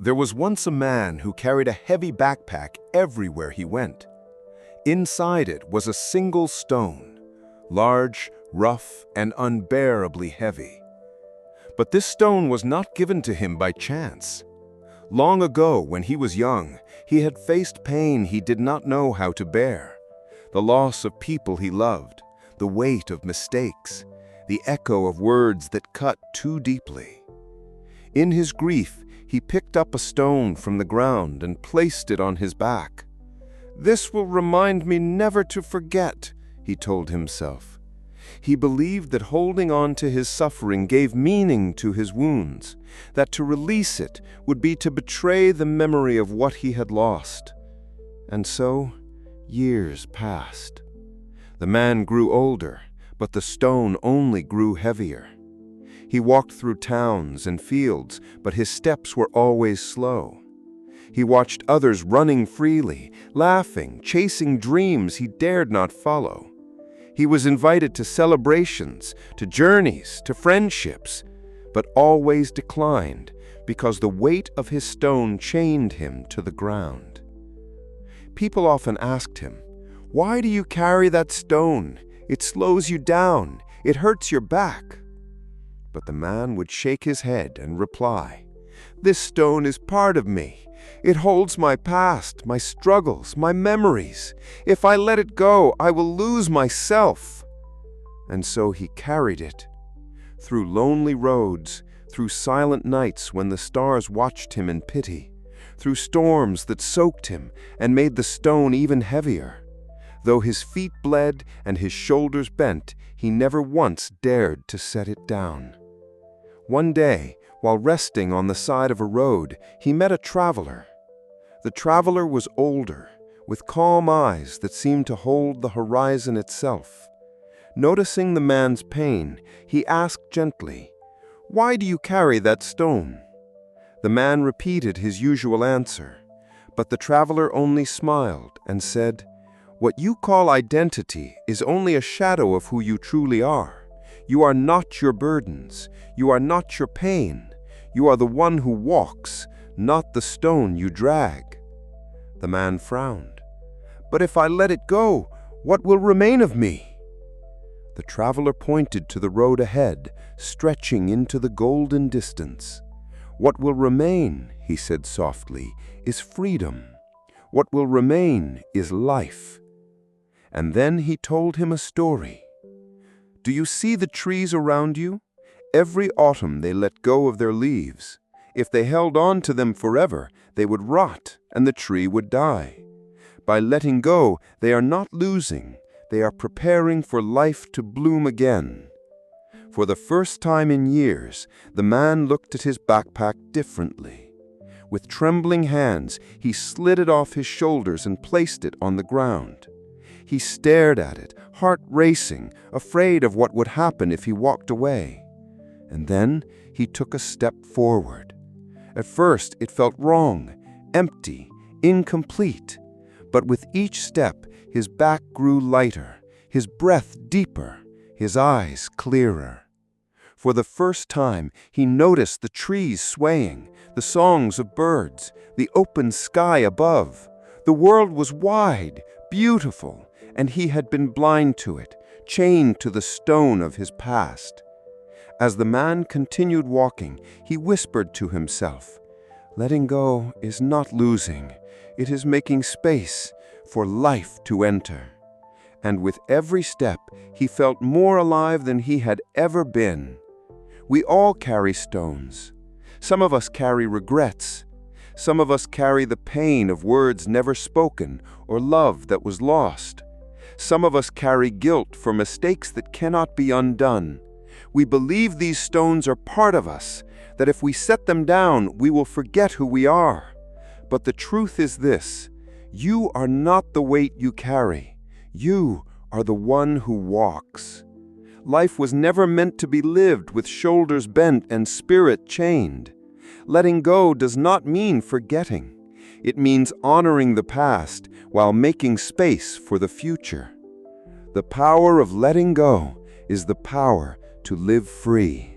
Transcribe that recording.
There was once a man who carried a heavy backpack everywhere he went. Inside it was a single stone, large, rough, and unbearably heavy. But this stone was not given to him by chance. Long ago, when he was young, he had faced pain he did not know how to bear. The loss of people he loved, the weight of mistakes, the echo of words that cut too deeply. In his grief, he picked up a stone from the ground and placed it on his back. "This will remind me never to forget," he told himself. He believed that holding on to his suffering gave meaning to his wounds, that to release it would be to betray the memory of what he had lost. And so, years passed. The man grew older, but the stone only grew heavier. He walked through towns and fields, but his steps were always slow. He watched others running freely, laughing, chasing dreams he dared not follow. He was invited to celebrations, to journeys, to friendships, but always declined because the weight of his stone chained him to the ground. People often asked him, "Why do you carry that stone? It slows you down. It hurts your back." But the man would shake his head and reply, "This stone is part of me. It holds my past, my struggles, my memories. If I let it go, I will lose myself." And so he carried it. Through lonely roads, through silent nights when the stars watched him in pity, through storms that soaked him and made the stone even heavier. Though his feet bled and his shoulders bent, he never once dared to set it down. One day, while resting on the side of a road, he met a traveler. The traveler was older, with calm eyes that seemed to hold the horizon itself. Noticing the man's pain, he asked gently, "Why do you carry that stone?" The man repeated his usual answer, but the traveler only smiled and said, "What you call identity is only a shadow of who you truly are. You are not your burdens. You are not your pain. You are the one who walks, not the stone you drag." The man frowned. "But if I let it go, what will remain of me?" The traveler pointed to the road ahead, stretching into the golden distance. "What will remain," he said softly, "is freedom. What will remain is life." And then he told him a story. "Do you see the trees around you? Every autumn they let go of their leaves. If they held on to them forever, they would rot and the tree would die. By letting go, they are not losing. They are preparing for life to bloom again." For the first time in years, the man looked at his backpack differently. With trembling hands, he slid it off his shoulders and placed it on the ground. He stared at it, heart racing, afraid of what would happen if he walked away. And then he took a step forward. At first it felt wrong, empty, incomplete. But with each step, his back grew lighter, his breath deeper, his eyes clearer. For the first time, he noticed the trees swaying, the songs of birds, the open sky above. The world was wide, beautiful, and he had been blind to it, chained to the stone of his past. As the man continued walking, he whispered to himself, "Letting go is not losing. It is making space for life to enter." And with every step, he felt more alive than he had ever been. We all carry stones. Some of us carry regrets. Some of us carry the pain of words never spoken or love that was lost. Some of us carry guilt for mistakes that cannot be undone. We believe these stones are part of us, that if we set them down, we will forget who we are. But the truth is this: you are not the weight you carry. You are the one who walks. Life was never meant to be lived with shoulders bent and spirit chained. Letting go does not mean forgetting. It means honoring the past while making space for the future. The power of letting go is the power to live free.